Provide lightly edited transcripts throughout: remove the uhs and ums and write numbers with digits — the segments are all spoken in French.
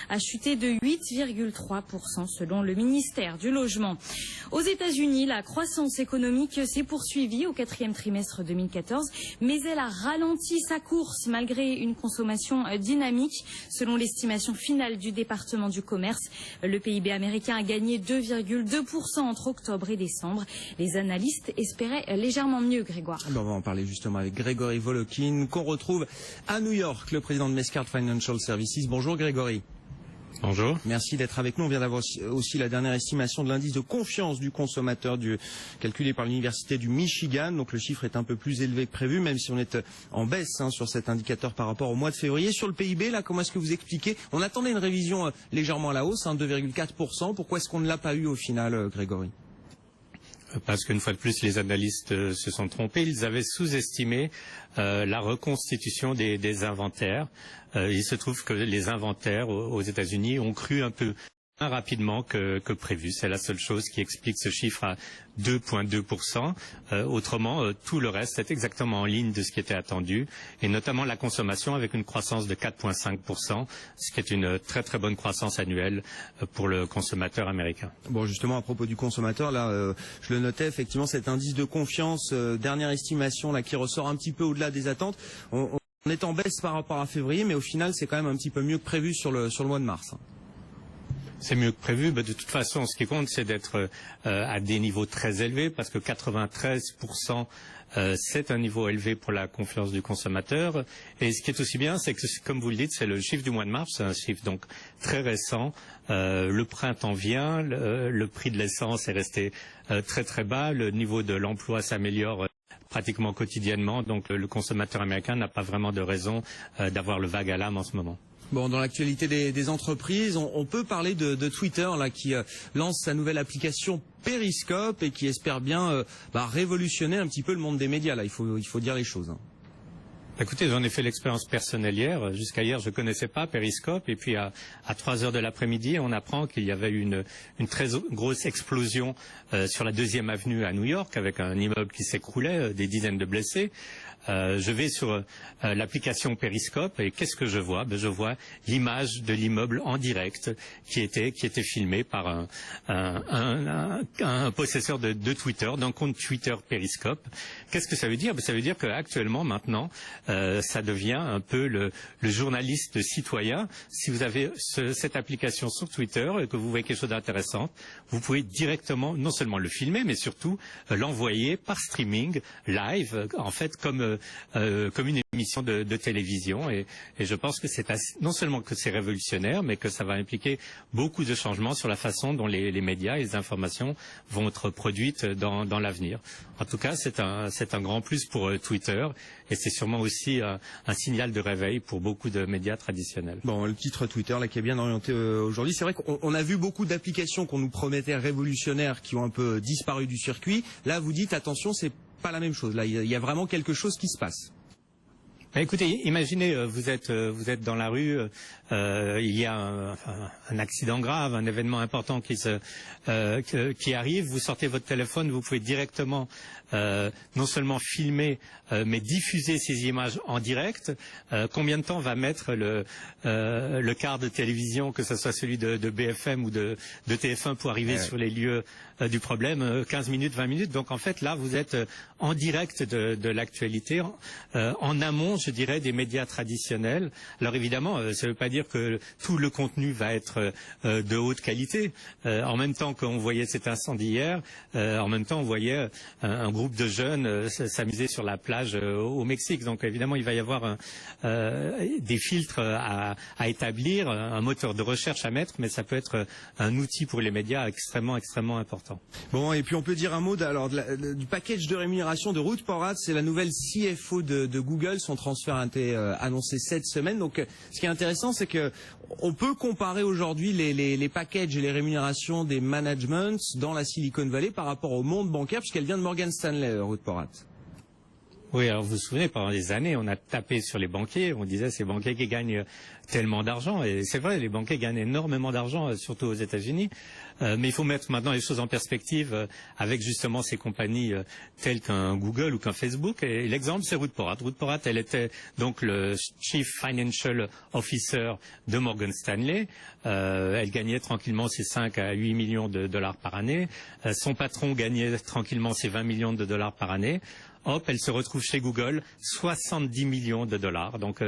a chuté de 8,3% selon le ministère du Logement. Aux États-Unis, la croissance économique s'est poursuivie au quatrième trimestre 2014, mais elle a ralenti sa course malgré une consommation dynamique. Selon l'estimation finale du département du commerce, le PIB américain a gagné 2,2% entre octobre et décembre. Les analystes espéraient légèrement mieux, Grégoire. On va en parler justement avec Grégory Volokin, qu'on retrouve à New York, le président de Mescard Financial Services. Bonjour Grégory. Bonjour. Merci d'être avec nous. On vient d'avoir aussi la dernière estimation de l'indice de confiance du consommateur calculé par l'Université du Michigan. Donc le chiffre est un peu plus élevé que prévu, même si on est en baisse sur cet indicateur par rapport au mois de février. Sur le PIB, là, comment est-ce que vous expliquez? On attendait une révision légèrement à la hausse, 2,4%. Pourquoi est-ce qu'on ne l'a pas eu au final, Grégory? Parce qu'une fois de plus, les analystes se sont trompés. Ils avaient sous-estimé la reconstitution des inventaires. Il se trouve que les inventaires aux États-Unis ont cru un peu moins rapidement que prévu. C'est la seule chose qui explique ce chiffre à 2,2%. Autrement, tout le reste est exactement en ligne de ce qui était attendu, et notamment la consommation avec une croissance de 4,5%, ce qui est une très très bonne croissance annuelle pour le consommateur américain. Bon, justement, à propos du consommateur, là, je le notais, effectivement, cet indice de confiance, dernière estimation, là, qui ressort un petit peu au-delà des attentes. On est en baisse par rapport à février, mais au final, c'est quand même un petit peu mieux que prévu sur le mois de mars. C'est mieux que prévu. De toute façon, ce qui compte, c'est d'être à des niveaux très élevés, parce que 93%, c'est un niveau élevé pour la confiance du consommateur. Et ce qui est aussi bien, c'est que, comme vous le dites, c'est le chiffre du mois de mars, c'est un chiffre donc très récent. Le printemps vient, le prix de l'essence est resté très très bas, le niveau de l'emploi s'améliore pratiquement quotidiennement, donc le consommateur américain n'a pas vraiment de raison d'avoir le vague à l'âme en ce moment. Bon, dans l'actualité des entreprises, on peut parler de Twitter là, qui lance sa nouvelle application Periscope et qui espère bien révolutionner un petit peu le monde des médias. Là, il faut dire les choses. Écoutez, j'en ai fait l'expérience personnelle hier. Jusqu'à hier, je ne connaissais pas Periscope. Et puis, à 3 heures de l'après-midi, on apprend qu'il y avait eu une très grosse explosion sur la 2e avenue à New York, avec un immeuble qui s'écroulait, des dizaines de blessés. Je vais sur l'application Periscope et qu'est-ce que je vois? Je vois l'image de l'immeuble en direct qui était filmé par un possesseur de Twitter, d'un compte Twitter Periscope. Qu'est-ce que ça veut dire? Ça veut dire qu'actuellement, maintenant, ça devient un peu le journaliste citoyen. Si vous avez cette application sur Twitter et que vous voyez quelque chose d'intéressant, vous pouvez directement, non seulement le filmer, mais surtout l'envoyer par streaming, live, en fait, comme une émission de télévision. Et je pense que non seulement que c'est révolutionnaire, mais que ça va impliquer beaucoup de changements sur la façon dont les médias et les informations vont être produites dans l'avenir. En tout cas, c'est un grand plus pour Twitter, et c'est sûrement aussi un signal de réveil pour beaucoup de médias traditionnels. Bon, le titre Twitter là qui est bien orienté aujourd'hui, c'est vrai qu'on a vu beaucoup d'applications qu'on nous promettait révolutionnaires qui ont un peu disparu du circuit. Là, vous dites attention, c'est pas la même chose. Là, il y a vraiment quelque chose qui se passe. Écoutez, imaginez, vous êtes dans la rue, il y a un accident grave, un événement important qui arrive, vous sortez votre téléphone, vous pouvez directement non seulement filmer, mais diffuser ces images en direct. Combien de temps va mettre le quart de télévision, que ce soit celui de BFM ou de TF1, pour arriver sur les lieux du problème? 15 minutes, 20 minutes. Donc en fait, là, vous êtes en direct de l'actualité, en amont, je dirais, des médias traditionnels. Alors évidemment, ça ne veut pas dire que tout le contenu va être de haute qualité. En même temps qu'on voyait cet incendie hier, en même temps on voyait un groupe de jeunes s'amuser sur la plage au Mexique. Donc évidemment, il va y avoir des filtres à établir, un moteur de recherche à mettre, mais ça peut être un outil pour les médias extrêmement, extrêmement important. Bon, et puis on peut dire un mot du package de rémunération de Ruth Porat. C'est la nouvelle CFO de Google. Son transfert a été annoncé cette semaine. Donc ce qui est intéressant, c'est que on peut comparer aujourd'hui les packages et les rémunérations des managements dans la Silicon Valley par rapport au monde bancaire, puisqu'elle vient de Morgan Stanley, Ruth Porat. Oui, alors vous vous souvenez, pendant des années, on a tapé sur les banquiers, on disait ces banquiers qui gagnent tellement d'argent, et c'est vrai, les banquiers gagnent énormément d'argent, surtout aux États-Unis, mais il faut mettre maintenant les choses en perspective avec justement ces compagnies telles qu'un Google ou qu'un Facebook, et l'exemple c'est Ruth Porat. Ruth Porat, elle était donc le Chief Financial Officer de Morgan Stanley, elle gagnait tranquillement ses 5 à 8 millions de dollars par année, son patron gagnait tranquillement ses 20 millions de dollars par année. Hop, elle se retrouve chez Google, 70 millions de dollars. Donc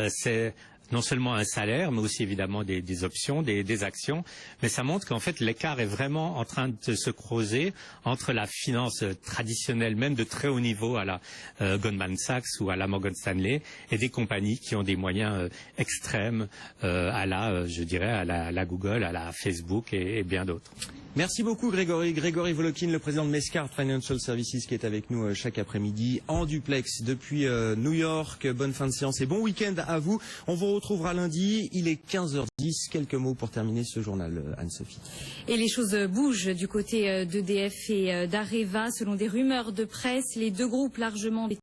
c'est non seulement un salaire, mais aussi évidemment des options, des actions. Mais ça montre qu'en fait l'écart est vraiment en train de se creuser entre la finance traditionnelle, même de très haut niveau à la Goldman Sachs ou à la Morgan Stanley, et des compagnies qui ont des moyens extrêmes à la Google, à la Facebook et bien d'autres. Merci beaucoup Grégory. Grégory Volokin, le président de Mescart Financial Services, qui est avec nous chaque après-midi en duplex depuis New York. Bonne fin de séance et bon week-end à vous. On vous retrouvera lundi. Il est 15h10. Quelques mots pour terminer ce journal, Anne-Sophie. Et les choses bougent du côté d'EDF et d'Areva. Selon des rumeurs de presse, les deux groupes largement